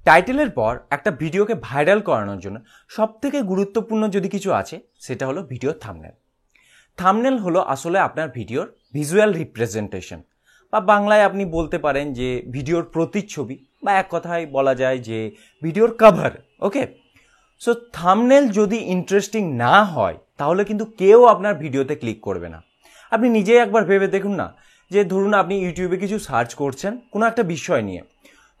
টাইটেলের পর একটা ভিডিওকে ভাইরাল করানোর জন্য সবথেকে গুরুত্বপূর্ণ যদি কিছু আছে সেটা হলো ভিডিও থাম্বনেল। থাম্বনেল হলো আসলে আপনার ভিডিওর ভিজুয়াল রিপ্রেজেন্টেশন, বা বাংলায় আপনি বলতে পারেন যে ভিডিওর প্রতিচ্ছবি, বা এক কথায় বলা যায় যে ভিডিওর কভার। ওকে, সো থাম্বনেল যদি ইন্টারেস্টিং না হয় তাহলে কিন্তু কেউ আপনার ভিডিওতে ক্লিক করবে না। আপনি নিজেই একবার ভেবে দেখুন না, যে ধরুন আপনি ইউটিউবে কিছু সার্চ করছেন কোনো একটা বিষয় নিয়ে,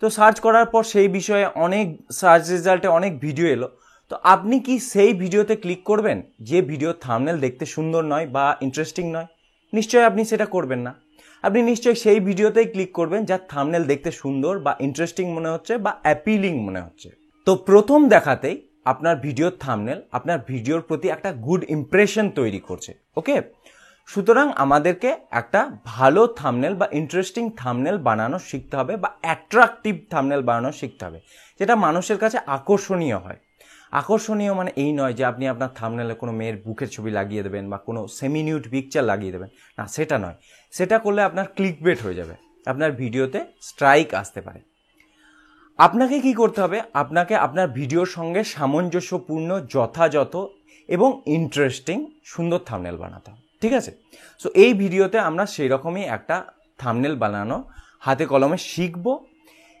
তো সার্চ করার পর সেই বিষয়ে অনেক সার্চ রেজাল্টে অনেক ভিডিও এলো, তো আপনি কি সেই ভিডিওতে ক্লিক করবেন যে ভিডিওর থাম্বনেল দেখতে সুন্দর নয় বা ইন্টারেস্টিং নয়? নিশ্চয়ই আপনি সেটা করবেন না। আপনি নিশ্চয়ই সেই ভিডিওতেই ক্লিক করবেন যার থাম্বনেল দেখতে সুন্দর বা ইন্টারেস্টিং মনে হচ্ছে বা অ্যাপিলিং মনে হচ্ছে। তো প্রথম দেখাতেই আপনার ভিডিওর থাম্বনেল আপনার ভিডিওর প্রতি একটা গুড ইমপ্রেশন তৈরি করছে। ওকে, সুতরাং আমাদেরকে একটা ভালো থাম্বনেল বা ইন্টারেস্টিং থাম্বনেল বানানো শিখতে হবে, বা অ্যাট্রাকটিভ থাম্বনেল বানানো শিখতে হবে, যেটা মানুষের কাছে আকর্ষণীয় হয়। আকর্ষণীয় মানে এই নয় যে আপনি আপনার থাম্বনেলে কোনো মেয়ের বুকের ছবি লাগিয়ে দেবেন বা কোনো সেমি নিউড পিকচার লাগিয়ে দেবেন, না, সেটা নয়। সেটা করলে আপনার ক্লিকবেট হয়ে যাবে, আপনার ভিডিওতে স্ট্রাইক আসতে পারে। আপনাকে কি করতে হবে? আপনাকে আপনার ভিডিওর সঙ্গে সামঞ্জস্যপূর্ণ, যথাযথ এবং ইন্টারেস্টিং সুন্দর থাম্বনেল বানাতে হবে। ঠিক আছে? সো এই ভিডিওতে আমরা সেই রকমই একটা থাম্বনেল বানানো হাতে কলমে শিখব।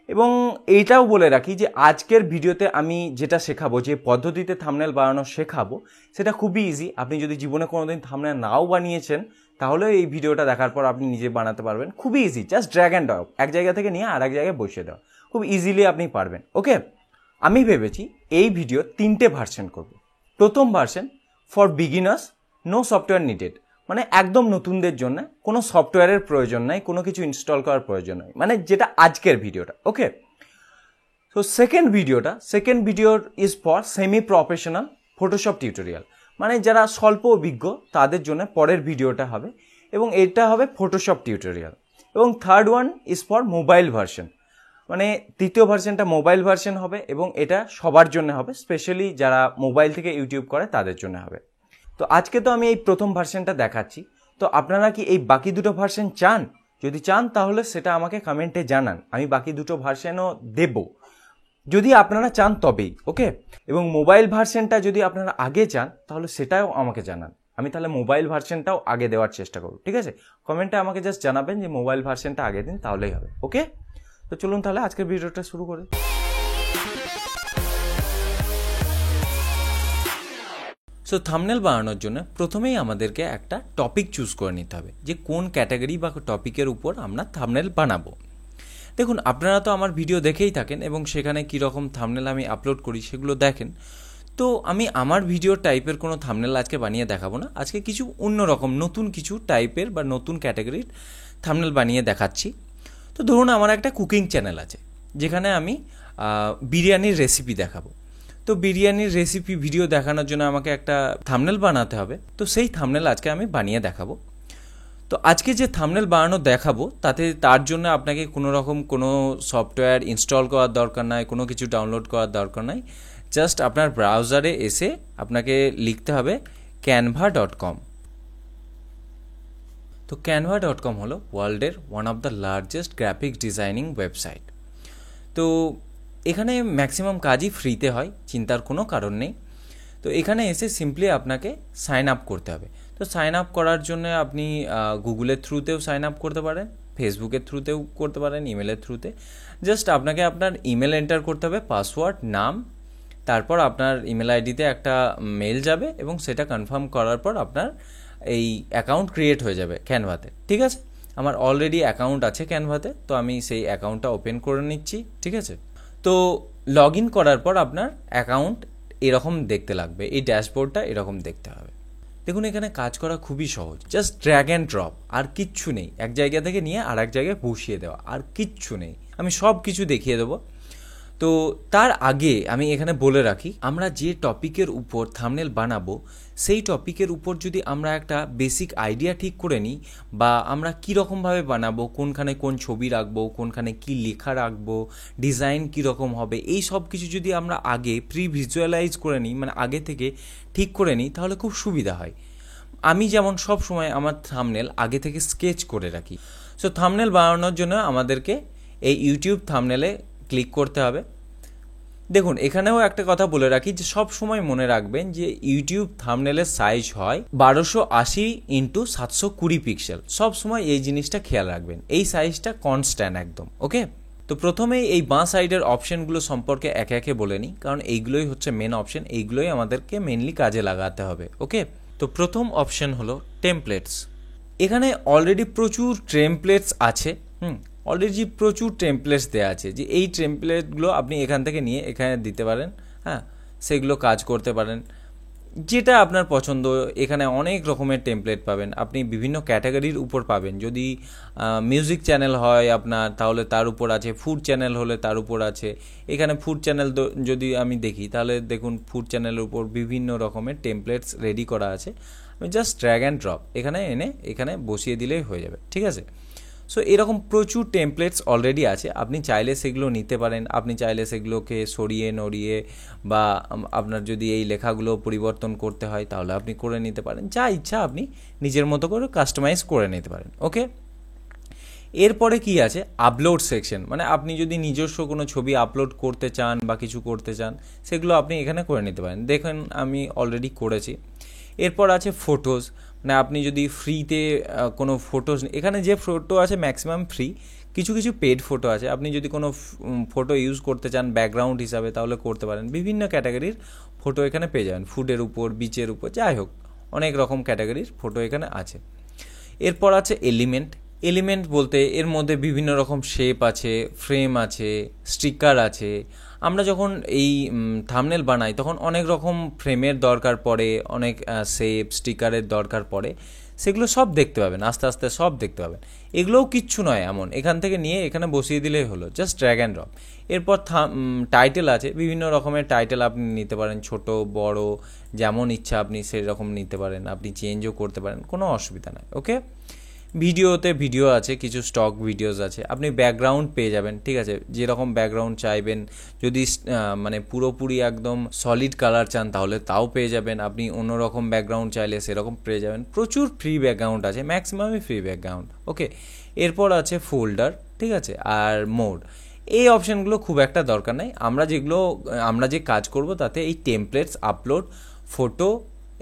এবং এইটাও বলে রাখি যে আজকের ভিডিওতে আমি যেটা শেখাবো, যে পদ্ধতিতে থাম্বনেল বানানো শেখাবো, সেটা খুবই ইজি। আপনি যদি জীবনে কোনোদিন থাম্বনেল নাও বানিয়েছেন তাহলে এই ভিডিওটা দেখার পর আপনি নিজে বানাতে পারবেন। খুবই easy, just drag and drop, এক জায়গা থেকে নিয়ে আর এক জায়গায় বসিয়ে দেওয়া, খুব ইজিলি আপনি পারবেন। ওকে, আমি ভেবেছি এই ভিডিও 3টে ভার্সন করব। প্রথম version for beginners, no software needed, মানে একদম নতুনদের জন্য, কোনো সফটওয়্যারের প্রয়োজন নাই, কোনো কিছু ইনস্টল করার প্রয়োজন নাই, মানে যেটা আজকের ভিডিওটা। ওকে, তো সেকেন্ড ভিডিওর is for semi professional Photoshop tutorial, মানে যারা স্বল্প অভিজ্ঞ তাদের জন্য পরের ভিডিওটা হবে, এবং এটা হবে ফটোশপ টিউটোরিয়াল। এবং third one is for mobile version, মানে তৃতীয় ভার্সনটা মোবাইল ভার্সন হবে, এবং এটা সবার জন্য হবে, স্পেশালি যারা মোবাইল থেকে ইউটিউব করে তাদের জন্য হবে। তো আজকে তো আমি এই প্রথম ভার্সনটা দেখাচ্ছি, তো আপনারা কি এই বাকি দুটো ভার্সন চান? যদি চান তাহলে সেটা আমাকে কমেন্টে জানান, আমি বাকি দুটো ভার্সনও দেব, যদি আপনারা চান তবেই। ওকে, এবং মোবাইল ভার্সনটা যদি আপনারা আগে চান তাহলে সেটাও আমাকে জানান, আমি তাহলে মোবাইল ভার্সনটাও আগে দেওয়ার চেষ্টা করব। ঠিক আছে, কমেন্টে আমাকে জাস্ট জানাবেন যে মোবাইল ভার্সনটা আগে দিন, তাহলেই হবে। ওকে, তো চলুন তাহলে আজকের ভিডিওটা শুরু করি। সো থাম্বনেল বানানোর জন্য প্রথমেই আমাদেরকে একটা টপিক চুজ করে নিতে হবে, যে কোন ক্যাটাগরি বা টপিকের উপর আমরা থাম্বনেল বানাবো। দেখুন, আপনারা তো আমার ভিডিও দেখেই থাকেন এবং সেখানে কীরকম থাম্বনেল আমি আপলোড করি সেগুলো দেখেন। তো আমি আমার ভিডিও টাইপের কোনো থাম্বনেল আজকে বানিয়ে দেখাবো না, আজকে কিছু অন্যরকম নতুন কিছু টাইপের বা নতুন ক্যাটাগরির থাম্বনেল বানিয়ে দেখাচ্ছি। তো ধরুন আমার একটা কুকিং চ্যানেল আছে, যেখানে আমি বিরিয়ানির রেসিপি দেখাবো। তো বিরিয়ানির রেসিপি ভিডিও দেখানোর জন্য আমাকে একটা থাম্বনেল বানাতে হবে, তো সেই থাম্বনেল আজকে আমি বানিয়ে দেখাবো। তো আজকে যে থাম্বনেল বানানো দেখাবো তার জন্য আপনাকে কোনো সফটওয়্যার ইনস্টল করার দরকার নাই, কোনো কিছু ডাউনলোড করার দরকার নাই। জাস্ট আপনার ব্রাউজারে এসে আপনাকে লিখতে হবে canva.com। তো canva.com হলো ওয়ার্ল্ডের one of the largest graphic designing website. তো এখানে ম্যাক্সিমাম কাজই ফ্রিতে হয়, চিন্তার কোনো কারণ নেই। তো এখানে এসে সিম্পলি আপনাকে সাইন আপ করতে হবে। তো সাইন আপ করার জন্য আপনি গুগলের থ্রুতেও সাইন আপ করতে পারেন, ফেসবুকের থ্রুতেও করতে পারেন, ইমেলের থ্রুতে। জাস্ট আপনাকে আপনার ইমেল এন্টার করতে হবে, পাসওয়ার্ড, নাম, তারপর আপনার ইমেল আইডিতে একটা মেল যাবে, এবং সেটা কনফার্ম করার পর আপনার এই অ্যাকাউন্ট ক্রিয়েট হয়ে যাবে ক্যানভাতে। ঠিক আছে, আমার অলরেডি অ্যাকাউন্ট আছে ক্যানভাতে, তো আমি সেই অ্যাকাউন্টটা ওপেন করে নিচ্ছি। ঠিক আছে, তো লগ ইন করার পর আপনার অ্যাকাউন্ট এরকম দেখতে লাগবে, এই ড্যাশবোর্ডটা এরকম দেখতে হবে। দেখুন, এখানে কাজ করা খুবই সহজ, জাস্ট ড্র্যাগ অ্যান্ড ড্রপ, আর কিচ্ছু নেই। এক জায়গা থেকে নিয়ে আর এক জায়গায় বসিয়ে দেওয়া, আর কিচ্ছু নেই। আমি সব কিছু দেখিয়ে দেবো। তো তার আগে আমি এখানে বলে রাখি, আমরা যে টপিকের উপর থাম্বনেল বানাবো সেই টপিকের উপর যদি আমরা একটা বেসিক আইডিয়া ঠিক করে নিই, বা আমরা কীরকমভাবে বানাবো, কোনখানে কোন ছবি রাখবো, কোনখানে কি লেখা রাখবো, ডিজাইন কীরকম হবে, এই সব কিছু যদি আমরা আগে ভিজুয়ালাইজ করে নিই, মানে আগে থেকে ঠিক করে নিই, তাহলে খুব সুবিধা হয়। আমি যেমন সব সময় আমার থাম্বনেল আগে থেকে স্কেচ করে রাখি। সো থাম্বনেল বানানোর জন্য আমাদেরকে এই ইউটিউব থাম্বনেলে ক্লিক করতে হবে। দেখুন এখানেও একটা কথা বলে রাখি যে সব সময় মনে রাখবেন যে ইউটিউব থাম্বনেলের সাইজ হয় 1280x720 পিক্সেল। সব সময় এই জিনিসটা খেয়াল রাখবেন, এই সাইজটা কনস্ট্যান্ট একদম। ওকে, তো প্রথমেই এই বাঁ সাইডের অপশনগুলো সম্পর্কে একে একে বলে নিই, কারণ এইগুলোই হচ্ছে মেন অপশন, এইগুলোই আমাদেরকে মেনলি কাজে লাগাতে হবে। ওকে, তো প্রথম অপশন হলো টেমপ্লেটস। এখানে অলরেডি প্রচুর টেমপ্লেটস আছে। অলরেডি প্রচুর টেমপ্লেটস দেওয়া আছে, যে এই টেমপ্লেটগুলো আপনি এখান থেকে নিয়ে এখানে দিতে পারেন। হ্যাঁ, সেগুলো কাজ করতে পারেন যেটা আপনার পছন্দ। এখানে অনেক রকমের টেমপ্লেট পাবেন, আপনি বিভিন্ন ক্যাটাগরির উপর পাবেন। যদি মিউজিক চ্যানেল হয় আপনার, তাহলে তার উপর আছে। ফুড চ্যানেল হলে তার উপর আছে। এখানে ফুড চ্যানেল যদি আমি দেখি, তাহলে দেখুন ফুড চ্যানেলের উপর বিভিন্ন রকমের টেমপ্লেটস রেডি করা আছে। আমি জাস্ট ড্র্যাগ অ্যান্ড ড্রপ এখানে এনে এখানে বসিয়ে দিলেই হয়ে যাবে, ঠিক আছে। সো এরকম প্রচুর টেমপ্লেটস অলরেডি আছে, আপনি চাইলে সেগুলো নিতে পারেন। আপনি চাইলে সেগুলোকে সরিয়ে নড়িয়ে বা আপনার যদি এই লেখাগুলো পরিবর্তন করতে হয় তাহলে আপনি করে নিতে পারেন। যা ইচ্ছা আপনি নিজের মতো করে কাস্টমাইজ করে নিতে পারেন। ওকে, এরপরে কি আছে, আপলোড সেকশন। মানে আপনি যদি নিজস্ব কোনো ছবি আপলোড করতে চান বা কিছু করতে চান, সেগুলো আপনি এখানে করে নিতে পারেন। দেখেন আমি অলরেডি করেছি। এরপর আছে ফটোজ, মানে আপনি যদি ফ্রিতে কোনো ফটোজ, এখানে যে ফটো আছে ম্যাক্সিমাম ফ্রি, কিছু কিছু পেড ফটো আছে। আপনি যদি কোনো ফটো ইউজ করতে চান ব্যাকগ্রাউন্ড হিসাবে তাহলে করতে পারেন। বিভিন্ন ক্যাটাগরির ফটো এখানে পেয়ে যাবেন, ফুডের উপর, বিচের উপর, যাই হোক অনেক রকম ক্যাটাগরির ফটো এখানে আছে। এরপর আছে এলিমেন্ট। এলিমেন্ট বলতে এর মধ্যে বিভিন্ন রকম শেপ আছে, ফ্রেম আছে, স্টিকার আছে। আমরা যখন এই থাম্বনেল বানাই তখন অনেক রকম ফ্রেমের দরকার পড়ে, অনেক শেপ স্টিকারের দরকার পড়ে, সেগুলো সব দেখতে পাবেন, আস্তে আস্তে সব দেখতে পাবেন। এগুলোও কিচ্ছু নয় এমন, এখান থেকে নিয়ে এখানে বসিয়ে দিলেই হলো, জাস্ট ড্র্যাগ অ্যান্ড ড্রপ। এরপর টাইটেল আছে, বিভিন্ন রকমের টাইটেল আপনি নিতে পারেন, ছোট বড় যেমন ইচ্ছা আপনি সেরকম নিতে পারেন, আপনি চেঞ্জও করতে পারেন, কোনো অসুবিধা নাই। ওকে, ভিডিওতে ভিডিও আছে, কিছু স্টক ভিডিওস আছে, আপনি ব্যাকগ্রাউন্ড পেয়ে যাবেন, ঠিক আছে, যেরকম ব্যাকগ্রাউন্ড চাইবেন। যদি মানে পুরোপুরি একদম সলিড কালার চান তাহলে তাও পেয়ে যাবেন, আপনি অন্যরকম ব্যাকগ্রাউন্ড চাইলে সেরকম পেয়ে যাবেন। প্রচুর ফ্রি ব্যাকগ্রাউন্ড আছে, ম্যাক্সিমামই ফ্রি ব্যাকগ্রাউন্ড। ওকে, এরপর আছে ফোল্ডার, ঠিক আছে, আর মোড। এই অপশানগুলো খুব একটা দরকার নেই। আমরা যে কাজ করব তাতে এই templates, upload, photo,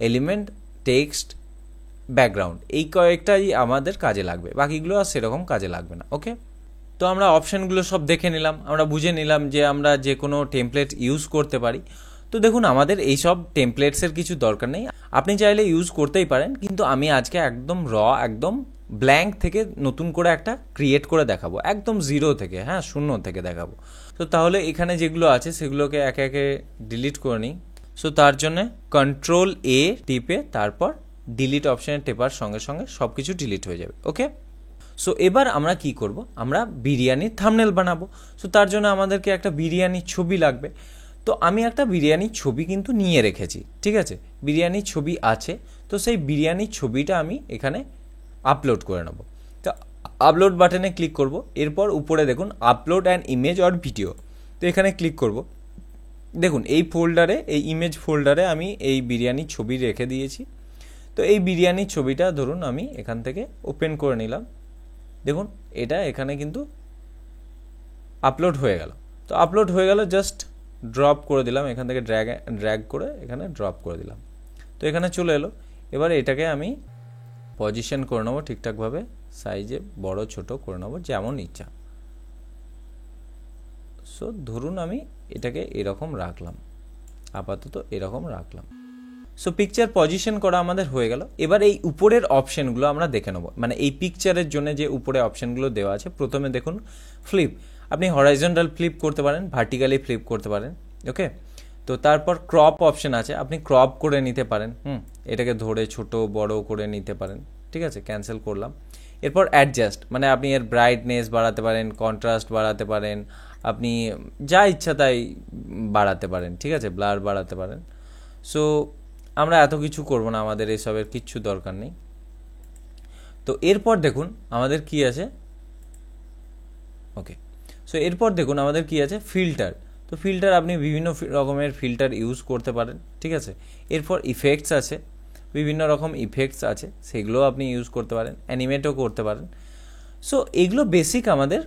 element, text, background, এই কয়েকটাই আমাদের কাজে লাগবে, বাকিগুলো আর সেরকম কাজে লাগবে না। ওকে, তো আমরা অপশানগুলো সব দেখে নিলাম, আমরা বুঝে নিলাম যে আমরা যে কোনো টেমপ্লেট ইউজ করতে পারি। তো দেখুন আমাদের এই সব টেমপ্লেটসের কিছু দরকার নেই, আপনি চাইলে ইউজ করতেই পারেন, কিন্তু আমি আজকে একদম একদম ব্ল্যাঙ্ক থেকে নতুন করে একটা ক্রিয়েট করে দেখাবো, একদম জিরো থেকে, হ্যাঁ শূন্য থেকে দেখাবো। তো তাহলে এখানে যেগুলো আছে সেগুলোকে একে একে ডিলিট করে নিই। সো তার জন্যে Ctrl+A টিপে তারপর ডিলিট অপশানে টেপার সঙ্গে সঙ্গে সব কিছু ডিলিট হয়ে যাবে। ওকে, সো এবার আমরা কি করব, আমরা বিরিয়ানির থাম্বনেল বানাবো। সো তার জন্য আমাদেরকে একটা বিরিয়ানির ছবি লাগবে। তো আমি একটা বিরিয়ানির ছবি কিন্তু নিয়ে রেখেছি, ঠিক আছে, বিরিয়ানির ছবি আছে। তো সেই বিরিয়ানির ছবিটা আমি এখানে আপলোড করে নেব। তো আপলোড বাটনে ক্লিক করব, এরপর উপরে দেখুন upload an image or video, তো এখানে ক্লিক করব। দেখুন এই ফোল্ডারে, এই ইমেজ ফোল্ডারে আমি এই বিরিয়ানির ছবি রেখে দিয়েছি। তো এই বিরিয়ানির ছবিটা ধরুন আমি এখান থেকে ওপেন করে নিলাম। দেখুন এটা এখানে কিন্তু আপলোড হয়ে গেল। তো আপলোড হয়ে গেল, জাস্ট ড্রপ করে দিলাম, এখান থেকে ড্র্যাগ করে এখানে ড্রপ করে দিলাম। তো এখানে চলে এলো। এবার এটাকে আমি পজিশন করে নেবো ঠিকঠাকভাবে, সাইজে বড় ছোট করে নেবো যেমন ইচ্ছা। সো ধরুন আমি এটাকে এরকম রাখলাম, আপাতত এরকম রাখলাম। সো পিকচার পজিশন করা আমাদের হয়ে গেল। এবার এই উপরের অপশানগুলো আমরা দেখে নেব, মানে এই পিকচারের জন্য যে উপরে অপশানগুলো দেওয়া আছে। প্রথমে দেখুন ফ্লিপ, আপনি হরাইজন্টাল ফ্লিপ করতে পারেন, ভার্টিক্যালি ফ্লিপ করতে পারেন। ওকে, তো তারপর ক্রপ অপশান আছে, আপনি ক্রপ করে নিতে পারেন, এটাকে ধরে ছোট বড় করে নিতে পারেন, ঠিক আছে, ক্যান্সেল করলাম। এরপর অ্যাডজাস্ট, মানে আপনি এর ব্রাইটনেস বাড়াতে পারেন, কন্ট্রাস্ট বাড়াতে পারেন, আপনি যা ইচ্ছা তাই বাড়াতে পারেন, ঠিক আছে, ব্লার বাড়াতে পারেন। সো আমরা এত কিছু করব না, আমাদের এসবের কিচ্ছু দরকার নেই। তো এরপর দেখুন আমাদের কি আছে, ওকে, সো এরপর দেখুন আমাদের কি আছে, ফিল্টার। তো ফিল্টার আপনি বিভিন্ন রকমের ফিল্টার ইউজ করতে পারেন, ঠিক আছে। এরপর ইফেক্টস আছে, বিভিন্ন রকম ইফেক্টস আছে, সেগুলো আপনি ইউজ করতে পারেন, অ্যানিমেটও করতে পারেন। সো এগুলো বেসিক আমাদের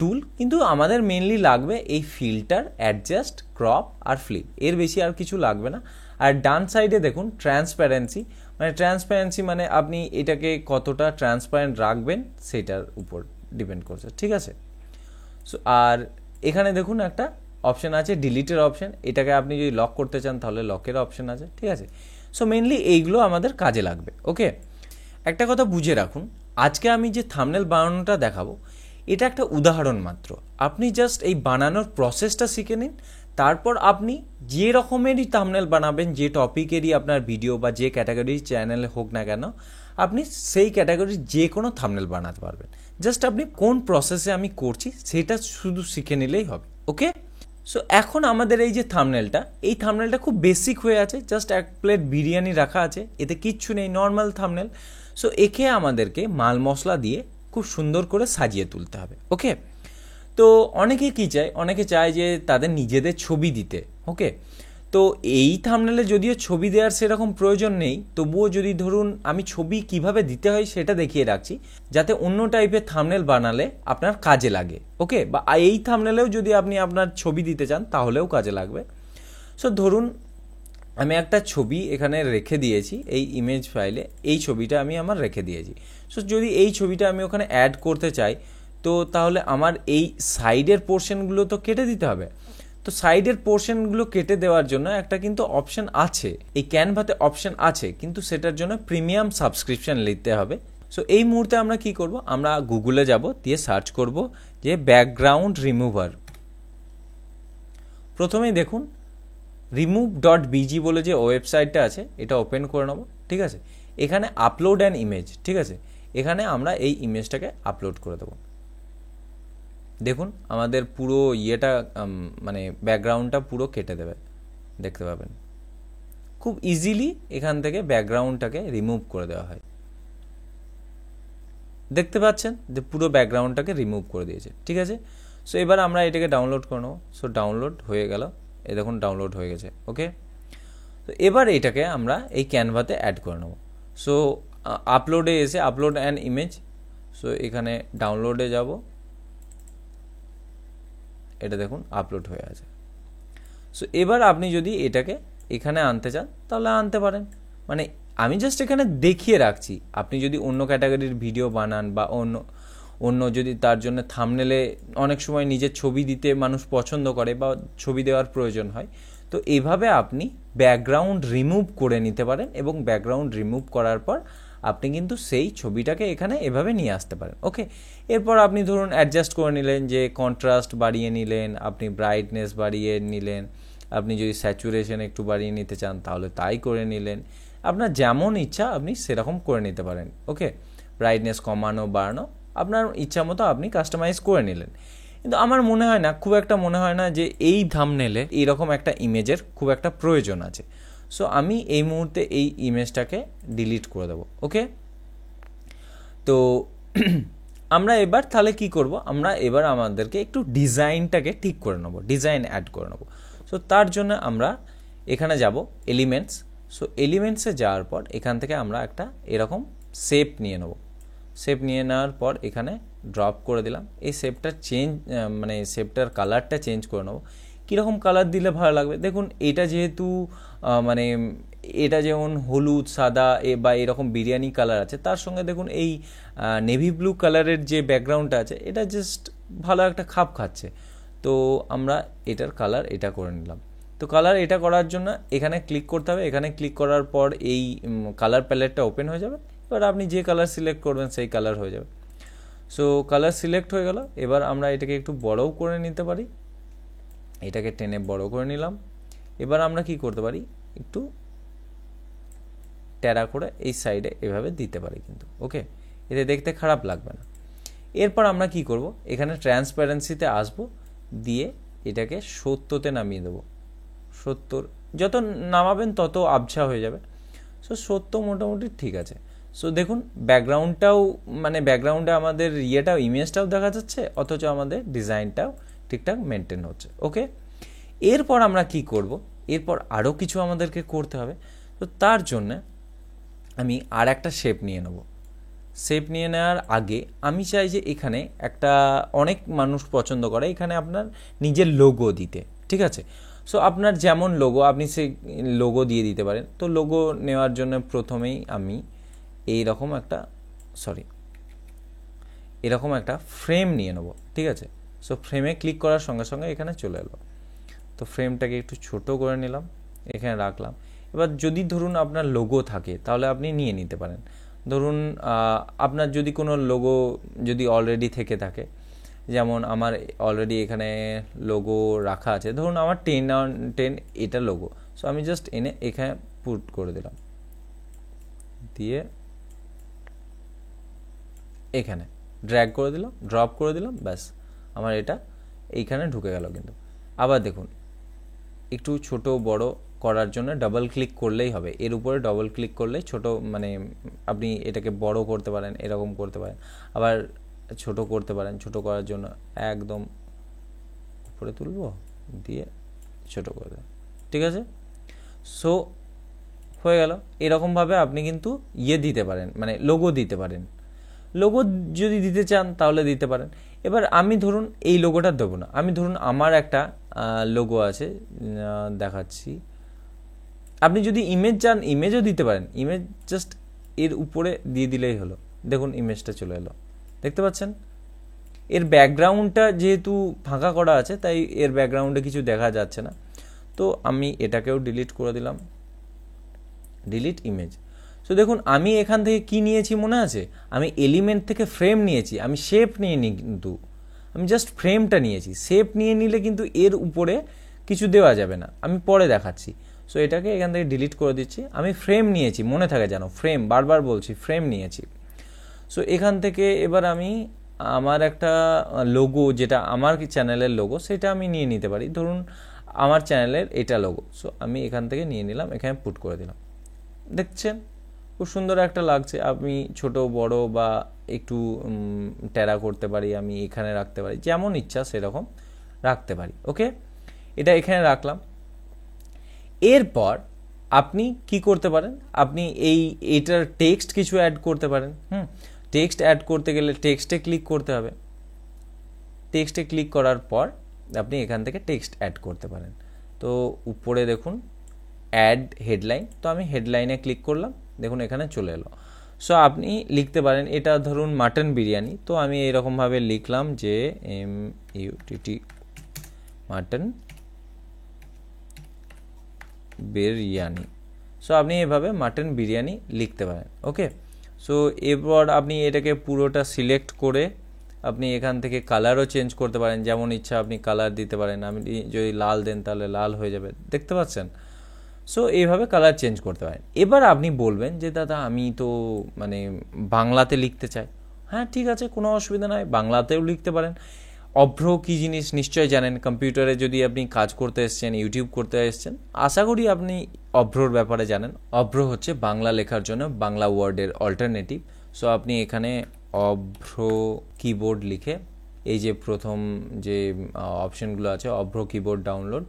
টুল, কিন্তু আমাদের মেনলি লাগবে এই ফিল্টার, অ্যাডজাস্ট, ক্রপ আর ফ্লিপ, এর বেশি আর কিছু লাগবে না। আর ডান সাইডে দেখুন ট্রান্সপারেন্সি, মানে আপনি এটাকে কতটা ট্রান্সপারেন্ট রাখবেন সেটার উপর ডিপেন্ড করছে, ঠিক আছে। সো আর এখানে দেখুন একটা অপশন আছে ডিলিটের অপশন, এটাকে আপনি যদি লক করতে চান তাহলে লকের অপশন আছে, ঠিক আছে। সো মেনলি এইগুলো আমাদের কাজে লাগবে, ওকে। একটা কথা বুঝে রাখুন, আজকে আমি যে থাম্বনেল বানানোটা দেখাবো এটা একটা উদাহরণ মাত্র। আপনি জাস্ট এই বানানোর প্রসেসটা শিখে নিন, তারপর আপনি যে রকমেরই থাম্বনেল বানাবেন, যে টপিকেরই আপনার ভিডিও বা যে ক্যাটাগরির চ্যানেলে হোক না কেন, আপনি সেই ক্যাটাগরির যে কোনো থাম্বনেল বানাতে পারবেন। জাস্ট আপনি কোন প্রসেসে আমি করছি সেটা শুধু শিখে নিলেই হবে, ওকে। সো এখন আমাদের এই যে থাম্বনেলটা খুব বেসিক হয়ে আছে, জাস্ট এক প্লেট বিরিয়ানি রাখা আছে, এতে কিচ্ছু নেই, নর্মাল থাম্বনেল। সো একে আমাদেরকে মাল মশলা দিয়ে খুব সুন্দর করে সাজিয়ে তুলতে হবে, ওকে। তো অনেকে কি চায়, অনেকে চায় যে তাদের নিজেদের ছবি দিতে, ওকে। তো এই থাম্বনেলে যদিও ছবি দেওয়ার সেরকম প্রয়োজন নেই, তবুও যদি ধরুন আমি ছবি কিভাবে দিতে হয় সেটা দেখিয়ে রাখছি, যাতে অন্য টাইপের থাম্বনেল বানালে আপনার কাজে লাগে, ওকে। বা এই থাম্বনেলেও যদি আপনি আপনার ছবি দিতে চান তাহলেও কাজে লাগবে। সো ধরুন আমি একটা ছবি এখানে রেখে দিয়েছি এই ইমেজ ফাইলে, এই ছবিটা আমি আমার রেখে দিয়েছি। সো যদি এই ছবিটা আমি ওখানে অ্যাড করতে চাই, তো তাহলে আমার এই সাইডের পোর্শনগুলো তো কেটে দিতে হবে। তো সাইডের পোর্শনগুলো কেটে দেওয়ার জন্য একটা কিন্তু অপশন আছে, এই ক্যানভাতে অপশন আছে, কিন্তু সেটার জন্য প্রিমিয়াম সাবস্ক্রিপশন নিতে হবে। সো এই মুহূর্তে আমরা কি করব, আমরা গুগলে যাব, দিয়ে সার্চ করব যে ব্যাকগ্রাউন্ড রিমুভার। প্রথমেই দেখুন remove.bg বলে যে ওয়েবসাইটটা আছে, এটা ওপেন করে নেব, ঠিক আছে। এখানে আপলোড অ্যান ইমেজ, ঠিক আছে, এখানে আমরা এই ইমেজটাকে আপলোড করে দেবো। দেখুন আমাদের পুরো ইয়েটা মানে ব্যাকগ্রাউন্ডটা পুরো কেটে দেবে, দেখতে পাবেন খুব ইজিলি এখান থেকে ব্যাকগ্রাউন্ডটাকে রিমুভ করে দেওয়া হয়। দেখতে পাচ্ছেন যে পুরো ব্যাকগ্রাউন্ডটাকে রিমুভ করে দিয়েছে, ঠিক আছে। সো এবার আমরা এটাকে ডাউনলোড করে নেবো। সো ডাউনলোড হয়ে গেল, এই দেখুন ডাউনলোড হয়ে গেছে, ওকে। তো এবার এটাকে আমরা এই ক্যানভাতে অ্যাড করে নেবো। সো আপলোডে এসে আপলোড অ্যান ইমেজ, সো এখানে ডাউনলোডে যাব, এটা দেখুন আপলোড হয়ে আছে। সো এবার আপনি যদি এটাকে এখানে আনতে চান তাহলে আনতে পারেন, মানে আমি জাস্ট এখানে দেখিয়ে রাখছি। আপনি যদি অন্য ক্যাটাগরির ভিডিও বানান বা অন্য যদি তার জন্য থাম্বনেলে অনেক সময় নিজের ছবি দিতে মানুষ পছন্দ করে বা ছবি দেওয়ার প্রয়োজন হয়, তো এভাবে আপনি ব্যাকগ্রাউন্ড রিমুভ করে নিতে পারেন, এবং ব্যাকগ্রাউন্ড রিমুভ করার পর আপনি কিন্তু সেই ছবিটাকে এখানে এভাবে নিয়ে আসতে পারেন, ওকে। এরপর আপনি ধরুন অ্যাডজাস্ট করে নিলেন, যে কন্ট্রাস্ট বাড়িয়ে নিলেন, আপনি ব্রাইটনেস বাড়িয়ে নিলেন, আপনি যদি স্যাচুরেশন একটু বাড়িয়ে নিতে চান তাহলে তাই করে নিলেন, আপনার যেমন ইচ্ছা আপনি সেরকম করে নিতে পারেন, ওকে। ব্রাইটনেস কমানো বাড়ানো আপনার ইচ্ছা মতো আপনি কাস্টমাইজ করে নিলেন। কিন্তু আমার মনে হয় না, খুব একটা মনে হয় না যে এই থাম্বনেলে এরকম একটা ইমেজের খুব একটা প্রয়োজন আছে। সো আমি এই মুহূর্তে এই ইমেজটাকে ডিলিট করে দেবো, ওকে। তো আমরা এবার তাহলে কি করব, আমরা এবার আমাদেরকে একটু ডিজাইনটাকে ঠিক করে নেবো, ডিজাইন অ্যাড করে নেবো। সো তার জন্য আমরা এখানে যাব এলিমেন্টস। সো এলিমেন্টসে যাওয়ার পর এখান থেকে আমরা একটা এরকম শেপ নিয়ে নেব। শেপ নিয়ে নেওয়ার পর এখানে ড্রপ করে দিলাম। এই শেপটার মানে শেপটার কালারটা চেঞ্জ করে নেবো। কীরকম কালার দিলে ভালো লাগবে, দেখুন এটা যেহেতু মানে এটা যেমন হলুদ, সাদা বা এরকম বিরিয়ানি কালার আছে, তার সঙ্গে দেখুন এই নেভি ব্লু কালারের যে ব্যাকগ্রাউন্ডটা আছে এটা জাস্ট ভালো একটা খাপ খাচ্ছে। তো আমরা এটার কালার এটা করে নিলাম। তো কালার এটা করার জন্য এখানে ক্লিক করতে হবে, এখানে ক্লিক করার পর এই কালার প্যালেটটা ওপেন হয়ে যাবে। এবার আপনি যে কালার সিলেক্ট করবেন সেই কালার হয়ে যাবে। সো কালার সিলেক্ট হয়ে গেল। এবার আমরা এটাকে একটু বড়ও করে নিতে পারি, এটাকে টেনে বড় করে নিলাম। এবার আমরা কি করতে পারি, একটু ট্যারা করে এই সাইডে এভাবে দিতে পারি কিন্তু, ওকে। এতে দেখতে খারাপ লাগবে না। এরপর আমরা কি করব, এখানে ট্রান্সপারেন্সিতে আসব, দিয়ে এটাকে 70-তে নামিয়ে দেবো। 70 যত নামাবেন তত আবছা হয়ে যাবে। সো 70 মোটামুটি ঠিক আছে। সো দেখুন ব্যাকগ্রাউন্ডটাও মানে ব্যাকগ্রাউন্ডে আমাদের ইয়েটাও ইমেজটাও দেখা যাচ্ছে, অথচ আমাদের ডিজাইনটাও ঠিকঠাক মেনটেন হচ্ছে, ওকে। এরপর আমরা কি করব, এরপর আরও কিছু আমাদেরকে করতে হবে। তো তার জন্য আমি আর একটা শেপ নিয়ে নেব। শেপ নিয়ে নেওয়ার আগে আমি চাই যে এখানে একটা অনেক মানুষ পছন্দ করে এখানে আপনার নিজের লোগো দিতে, ঠিক আছে। সো আপনার যেমন লোগো আপনি সেই লোগো দিয়ে দিতে পারেন। তো লোগো নেওয়ার জন্য প্রথমেই আমি এরকম একটা ফ্রেম নিয়ে নেব, ঠিক আছে। সো ফ্রেমে ক্লিক করার সঙ্গে সঙ্গে এখানে চলে এলো। তো ফ্রেমটাকে একটু ছোট করে নিলাম, এখানে রাখলাম। এবার যদি ধরুন আপনার লোগো থাকে তাহলে আপনি নিয়ে নিতে পারেন। ধরুন আপনার যদি কোনো লোগো যদি অলরেডি থেকে থাকে, যেমন আমার অলরেডি এখানে লোগো রাখা আছে, ধরুন আমার 10 এটা লোগো। সো আমি জাস্ট এনে এখানে পুট করে দিলাম, দিয়ে এখানে ড্র্যাগ করে দিলাম, ড্রপ করে দিলাম, ব্যাস আমার এটা এইখানে ঢুকে গেল। কিন্তু আবার দেখুন একটু ছোট বড় করার জন্য ডাবল ক্লিক করলেই হবে, এর উপরে ডবল ক্লিক করলেই ছোট মানে আপনি এটাকে বড় করতে পারেন, এরকম করতে পারেন, আবার ছোট করতে পারেন। ছোট করার জন্য একদম উপরে তুলবো, দিয়ে ছোট করে দেন, ঠিক আছে। সো হয়ে গেল। এরকমভাবে আপনি কিন্তু দিতে পারেন, মানে লোগো দিতে পারেন। লোগো যদি দিতে চান তাহলে দিতে পারেন। এবার আমি ধরুন এই লোগোটা দেবো না, আমি ধরুন আমার একটা লোগো আছে, দেখাচ্ছি। আপনি যদি ইমেজ চান ইমেজও দিতে পারেন, ইমেজ জাস্ট এর উপরে দিয়ে দিলেই হলো। দেখুন ইমেজটা চলে এলো, দেখতে পাচ্ছেন। এর ব্যাকগ্রাউন্ডটা যেহেতু ফাঁকা করা আছে তাই এর ব্যাকগ্রাউন্ডে কিছু দেখা যাচ্ছে না। তো আমি এটাকেও ডিলিট করে দিলাম, ডিলিট ইমেজ। সো দেখুন আমি এখান থেকে কি নিয়েছি মনে আছে, আমি এলিমেন্ট থেকে ফ্রেম নিয়েছি, আমি শেপ নিয়ে নিই, কিন্তু আমি জাস্ট ফ্রেমটা নিয়েছি। শেপ নিয়ে নিলে কিন্তু এর উপরে কিছু দেওয়া যাবে না, আমি পরে দেখাচ্ছি। সো এটাকে এখান থেকে ডিলিট করে দিচ্ছি। আমি ফ্রেম নিয়েছি, মনে থাকে যেন, ফ্রেম, বারবার বলছি ফ্রেম নিয়েছি। সো এখান থেকে এবার আমি আমার একটা লোগো, যেটা আমার চ্যানেলের লোগো, সেটা আমি নিয়ে নিতে পারি। ধরুন আমার চ্যানেলের এটা লোগো, সো আমি এখান থেকে নিয়ে নিলাম, এখানে পুট করে দিলাম। দেখছেন খুব সুন্দর একটা লাগছে। আমি ছোট বড় বা একটু টেরা করতে পারি, আমি এখানে রাখতে পারি, যেমন ইচ্ছা সেরকম রাখতে পারি। ওকে, এটা এখানে রাখলাম। এরপর আপনি কি করতে পারেন, আপনি এইটার টেক্সট কিছু অ্যাড করতে পারেন। টেক্সট অ্যাড করতে গেলে টেক্সটে ক্লিক করতে হবে। টেক্সটে ক্লিক করার পর আপনি এখান থেকে টেক্সট অ্যাড করতে পারেন। তো উপরে দেখুন অ্যাড হেডলাইন, তো আমি হেডলাইনে ক্লিক করলাম, দেখুন এখানে চলে এলো। সো আপনি লিখতে পারেন, এটা ধরুন মাটন বিরিয়ানি, তো আমি এরকমভাবে লিখলাম যে MUTT মাটন বিরিয়ানি। সো আপনি এভাবে মাটন বিরিয়ানি লিখতে পারেন। ওকে, সো এরপর আপনি এটাকে পুরোটা সিলেক্ট করে আপনি এখান থেকে কালারও চেঞ্জ করতে পারেন, যেমন ইচ্ছা আপনি কালার দিতে পারেন। আপনি যদি লাল দেন তাহলে লাল হয়ে যাবে, দেখতে পাচ্ছেন। সো এইভাবে কালার চেঞ্জ করতে পারেন। এবার আপনি বলবেন যে দাদা আমি তো মানে বাংলাতে লিখতে চাই। হ্যাঁ ঠিক আছে, কোনো অসুবিধা নয়, বাংলাতেও লিখতে পারেন। অভ্র কী জিনিস নিশ্চয় জানেন, কম্পিউটারে যদি আপনি কাজ করতে এসছেন, ইউটিউব করতে এসছেন, আশা করি আপনি অভ্রর ব্যাপারে জানেন। অভ্র হচ্ছে বাংলা লেখার জন্য বাংলা ওয়ার্ডের অল্টারনেটিভ। সো আপনি এখানে অভ্র কিবোর্ড লিখে এই যে প্রথম যে অপশনগুলো আছে, অভ্র কিবোর্ড ডাউনলোড,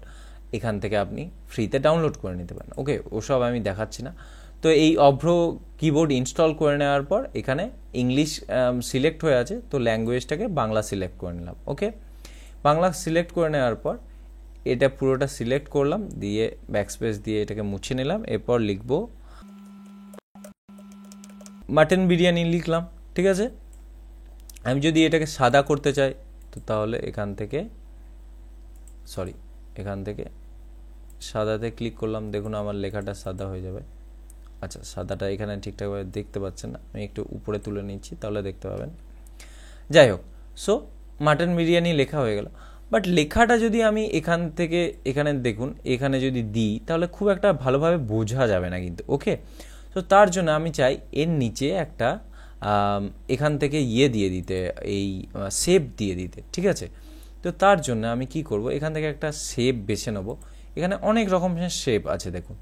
এখান থেকে আপনি ফ্রিতে ডাউনলোড করে নিতে পারেন। ওকে, ওসব আমি দেখাচ্ছি না। তো এই অভ্র কিবোর্ড ইনস্টল করে নেওয়ার পর এখানে ইংলিশ সিলেক্ট হয়ে আছে, তো ল্যাঙ্গুয়েজটাকে বাংলা সিলেক্ট করে নিলাম। ওকে, বাংলা সিলেক্ট করে নেওয়ার পর এটা পুরোটা সিলেক্ট করলাম, দিয়ে ব্যাকস্পেস দিয়ে এটাকে মুছে নিলাম। এরপর লিখব মাটন বিরিয়ানি লিখলাম, ঠিক আছে। আমি যদি এটাকে সাদা করতে চাই তো তাহলে এখান থেকে সাদাতে ক্লিক করলাম, দেখুন আমার লেখাটা সাদা হয়ে যাবে। আচ্ছা, সাদাটা এখানে ঠিকঠাকভাবে দেখতে পাচ্ছেন না, আমি একটু উপরে তুলে নিচ্ছি তাহলে দেখতে পাবেন। যাই হোক, সো মাটন বিরিয়ানি লেখা হয়ে গেল। বাট লেখাটা যদি আমি এখান থেকে এখানে দেখুন, এখানে যদি দিই তাহলে খুব একটা ভালোভাবে বোঝা যাবে না কিন্তু। ওকে, তো তার জন্য আমি চাই এর নিচে একটা এখান থেকে দিয়ে দিতে, এই শেপ দিয়ে দিতে, ঠিক আছে। তো তার জন্য আমি কি করব, এখান থেকে একটা শেপ বেছে নেব। এখানে অনেক রকমের শেপ আছে, দেখুন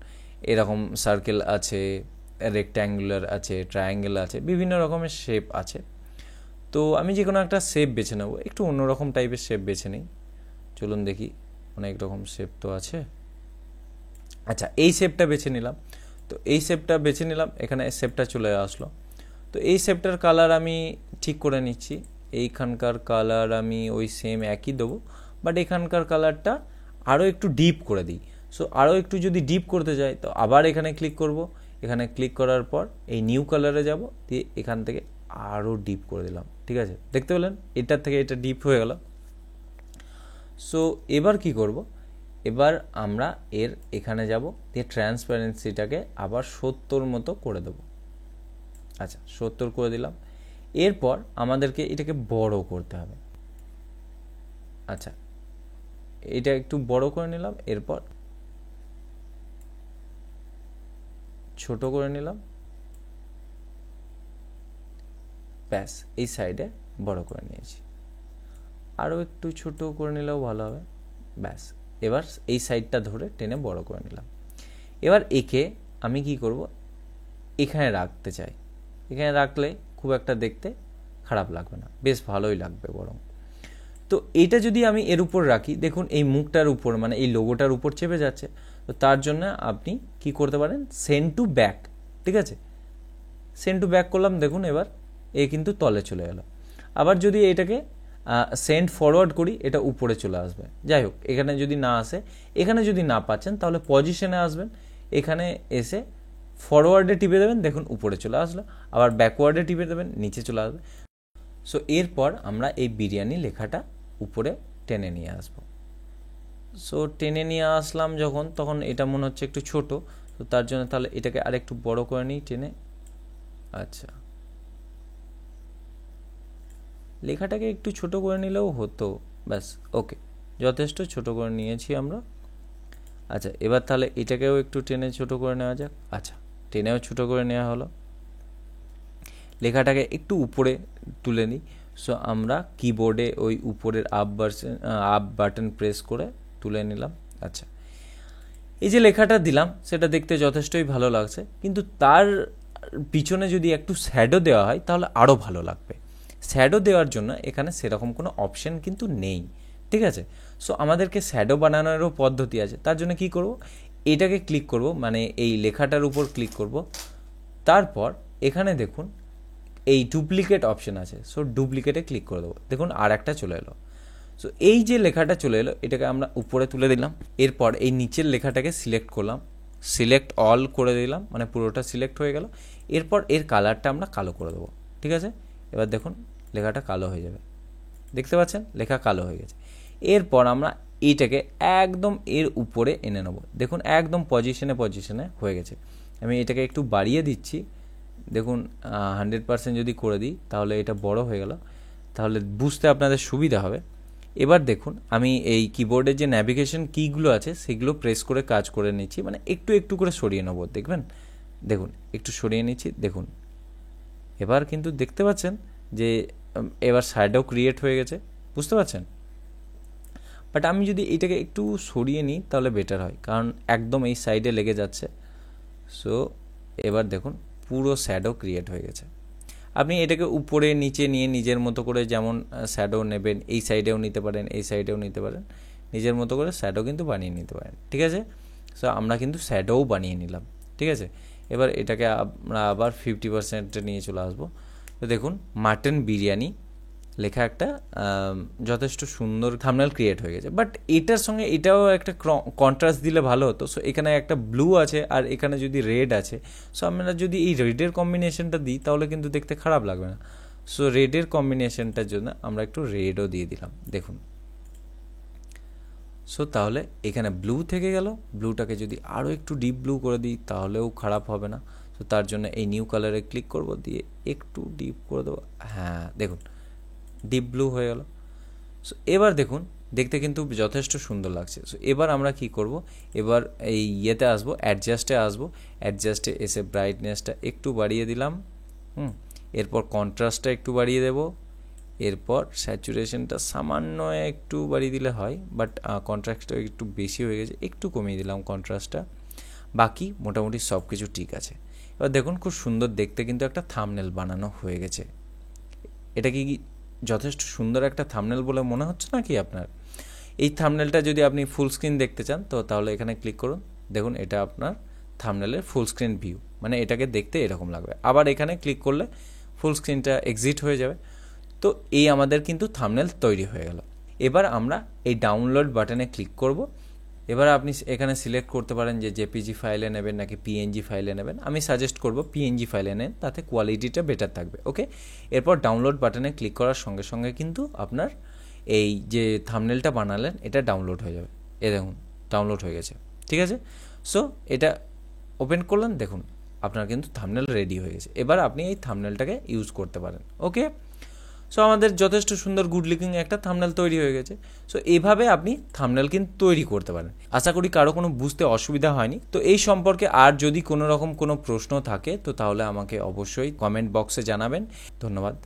এরকম সার্কেল আছে, রেক্ট্যাঙ্গুলার আছে, ট্রায়াঙ্গেল আছে, বিভিন্ন রকমের শেপ আছে। তো আমি যে কোনো একটা শেপ বেছে নেব, একটু অন্যরকম টাইপের শেপ বেছে নিই। চলুন দেখি, অনেক রকম শেপ তো আছে। আচ্ছা, এই শেপটা বেছে নিলাম। তো এই শেপটা বেছে নিলাম, এখানে শেপটা চলে আসলো। তো এই শেপটার কালার আমি ঠিক করে নিচ্ছি, এইখানকার কালার আমি ওই সেম একই দেবো, বাট এখানকার কালারটা আরও একটু ডিপ করে দিই। সো আরও একটু যদি ডিপ করতে যাই তো আবার এখানে ক্লিক করব, এখানে ক্লিক করার পর এই নিউ কালারে যাব, দিয়ে এখান থেকে আরও ডিপ করে দিলাম। ঠিক আছে, দেখতে পেলেন এটার থেকে এটা ডিপ হয়ে গেল। সো এবার কি করব, এবার আমরা এর এখানে যাব, দিয়ে ট্রান্সপারেন্সিটাকে আবার 70 মতো করে দেব। আচ্ছা 70 করে দিলাম। এরপর আমাদেরকে এটাকে বড় করতে হবে। আচ্ছা এটা একটু বড় করে নিলাম, এরপর ছোট করে নিলাম, ব্যাস এই সাইডে বড় করে নিয়েছি। আরও একটু ছোট করে নিলেও ভালো হবে, ব্যাস। এবার এই সাইডটা ধরে টেনে বড় করে নিলাম। এবার একে আমি কি করব, এখানে রাখতে চাই। এখানে রাখলে খুব একটা দেখতে খারাপ লাগবে না, বেশ ভালোই লাগবে বরং। তো এইটা যদি আমি এর উপর রাখি, দেখুন এই মুখটার উপর মানে এই লোগোটার উপর চেপে যাচ্ছে। তো তার জন্য আপনি কি করতে পারেন, সেন্ড টু ব্যাক। ঠিক আছে, সেন্ড টু ব্যাক করলাম, দেখুন এবার এ কিন্তু তলে চলে গেল। আবার যদি এটাকে সেন্ড ফরওয়ার্ড করি, এটা উপরে চলে আসবে। যাই হোক, এখানে যদি না আসে, এখানে যদি না পাচ্ছেন তাহলে পজিশনে আসবেন, এখানে এসে ফরওয়ার্ডে টিপে দেবেন, দেখুন উপরে চলে আসলো। আবার ব্যাকওয়ার্ডে টিপে দেবেন, নিচে চলে আসবে। সো এরপর আমরা এই বিরিয়ানি লেখাটা উপরে টেনে নিয়ে আসব। সো টেনে নিয়ে আসলাম যখন, তখন এটা মনে হচ্ছে একটু ছোট, তো তার জন্য তাহলে এটাকে আর একটু বড় করে নিই টেনে। আচ্ছা লেখাটাকে একটু ছোট করে নিলেও হতো, ব্যাস ওকে, যথেষ্ট ছোট করে নিয়েছি আমরা। আচ্ছা এবার তাহলে এটাকেও একটু টেনে ছোট করে নেওয়া যাক। আচ্ছা টেনেও ছোট করে নেওয়া হলো। লেখাটাকে একটু উপরে তুলে নিই। সো আমরা কিবোর্ডে ওই উপরের আপ বাটন প্রেস করে তুলে নিলাম। আচ্ছা এই যে লেখাটা দিলাম সেটা দেখতে যথেষ্টই ভালো লাগছে, কিন্তু তার পিছনে যদি একটু শ্যাডো দেওয়া হয় তাহলে আরও ভালো লাগবে। শ্যাডো দেওয়ার জন্য এখানে সেরকম কোনো অপশন কিন্তু নেই। ঠিক আছে, সো আমাদেরকে শ্যাডো বানানোরও পদ্ধতি আছে। তার জন্য কি করব, এটাকে ক্লিক করব, মানে এই লেখাটার উপর ক্লিক করব। তারপর এখানে দেখুন এই ডুপ্লিকেট অপশন আছে, সো ডুপ্লিকেটে ক্লিক করে দেবো। দেখুন আর একটা চলে এলো। সো এই যে লেখাটা চলে এলো, এটাকে আমরা উপরে তুলে দিলাম। এরপর এই নিচের লেখাটাকে সিলেক্ট করলাম, সিলেক্ট অল করে দিলাম, মানে পুরোটা সিলেক্ট হয়ে গেল। এরপর এর কালারটা আমরা কালো করে দেবো। ঠিক আছে, এবার দেখুন লেখাটা কালো হয়ে যাবে, দেখতে পাচ্ছেন লেখা কালো হয়ে গেছে। এরপর আমরা এইটাকে একদম এর উপরে এনে নেব। দেখুন একদম পজিশনে হয়ে গেছে। আমি এটাকে একটু বাড়িয়ে দিচ্ছি, দেখুন 100% যদি করে দিই তাহলে এটা বড় হয়ে গেল, তাহলে বুঝতে আপনাদের সুবিধা হবে। এবার দেখুন আমি এই কিবোর্ডের যে ন্যাভিগেশন কিগুলো আছে সেগুলো প্রেস করে কাজ করে নিচ্ছি, মানে একটু একটু করে সরিয়ে নেব। দেখবেন, দেখুন একটু সরিয়ে নিচ্ছি, দেখুন এবার কিন্তু দেখতে পাচ্ছেন যে এবার শ্যাডো ক্রিয়েট হয়ে গেছে, বুঝতে পারছেন। বাট আমি যদি এটাকে একটু সরিয়ে নিই তাহলে বেটার হয়, কারণ একদম এই সাইডে লেগে যাচ্ছে। সো এবার দেখুন পুরো শ্যাডো ক্রিয়েট হয়ে গেছে। আপনি এটাকে উপরে নিচে নিয়ে নিজের মতো করে যেমন শ্যাডো নেবেন, এই সাইডেও নিতে পারেন, এই সাইডেও নিতে পারেন, নিজের মতো করে শ্যাডো কিন্তু বানিয়ে নিতে পারেন। ঠিক আছে, সো আমরা কিন্তু শ্যাডোও বানিয়ে নিলাম। ঠিক আছে, এবার এটাকে আমরা আবার 50% নিয়ে চলে আসবো। তো দেখুন মাটন বিরিয়ানি লেখা একটা যথেষ্ট সুন্দর থাম্বনেল ক্রিয়েট হয়ে গেছে। বাট এটার সঙ্গে এটাও একটা কন্ট্রাস্ট দিলে ভালো হতো। সো এখানে একটা ব্লু আছে আর এখানে যদি রেড আছে, সো আমরা যদি এই রেডের কম্বিনেশনটা দিই তাহলে কিন্তু দেখতে খারাপ লাগবে না। সো রেডের কম্বিনেশনটার জন্য আমরা একটু রেডও দিয়ে দিলাম, দেখুন। সো তাহলে এখানে ব্লু থেকে গেল, ব্লুটাকে যদি আরও একটু ডিপ ব্লু করে দিই তাহলেও খারাপ হবে না। সো তার জন্য এই নিউ কালারে ক্লিক করব, দিয়ে একটু ডিপ করে দেবো। হ্যাঁ দেখুন ডিপ ব্লু হয়ে গেল। সো এবার দেখুন দেখতে কিন্তু যথেষ্ট সুন্দর লাগছে। সো এবার আমরা কি করব, এবার এই ইয়েতে আসবো, অ্যাডজাস্টে আসবো। অ্যাডজাস্টে এসে ব্রাইটনেসটা একটু বাড়িয়ে দিলাম, এরপর কন্ট্রাস্টটা একটু বাড়িয়ে দেব, এরপর স্যাচুরেশনটা সামান্য একটু বাড়িয়ে দিলে হয়, বাট কন্ট্রাস্টটা একটু বেশি হয়ে গেছে, একটু কমিয়ে দিলাম কন্ট্রাস্টটা। বাকি মোটামুটি সব কিছু ঠিক আছে। এবার দেখুন খুব সুন্দর দেখতে কিন্তু একটা থাম্বনেল বানানো হয়ে গেছে। এটা কি যথেষ্ট সুন্দর একটা থাম্বনেল বলে মনে হচ্ছে নাকি আপনার? এই থাম্বনেলটা যদি আপনি ফুল স্ক্রিন দেখতে চান তো তাহলে এখানে ক্লিক করুন, দেখুন এটা আপনার থাম্বনেলের ফুল স্ক্রিন ভিউ, মানে এটাকে দেখতে এরকম লাগবে। আবার এখানে ক্লিক করলে ফুল স্ক্রিনটা এক্সিট হয়ে যাবে। তো এই আমাদের কিন্তু থাম্বনেল তৈরি হয়ে গেল। এবার আমরা এই ডাউনলোড বাটনে ক্লিক করব। এবার আপনি এখানে সিলেক্ট করতে পারেন যে জেপিজি ফাইলে নেবেন নাকি পিএনজি ফাইলে নেবেন। আমি সাজেস্ট করব পিএনজি ফাইলে নেন, তাতে কোয়ালিটিটা বেটার থাকবে। ওকে, এরপর ডাউনলোড বাটনে ক্লিক করার সঙ্গে সঙ্গে কিন্তু আপনার এই যে থাম্বনেলটা বানালেন এটা ডাউনলোড হয়ে যাবে। এ দেখুন ডাউনলোড হয়ে গেছে, ঠিক আছে। সো এটা ওপেন করলেন, দেখুন আপনার কিন্তু থাম্বনেল রেডি হয়ে গেছে। এবার আপনি এই থাম্বনেলটাকে ইউজ করতে পারেন। ওকে, সো আমাদের যথেষ্ট সুন্দর গুড লুকিং একটা থাম্বনেল তৈরি হয়ে গেছে। সো এইভাবে আপনি থাম্বনেল কিন্তু তৈরি করতে পারেন। আশা করি কারো কোনো বুঝতে অসুবিধা হয়নি। তো এই সম্পর্কে আর যদি কোনো রকম কোনো প্রশ্ন থাকে তো তাহলে আমাকে অবশ্যই কমেন্ট বক্সে জানাবেন। ধন্যবাদ।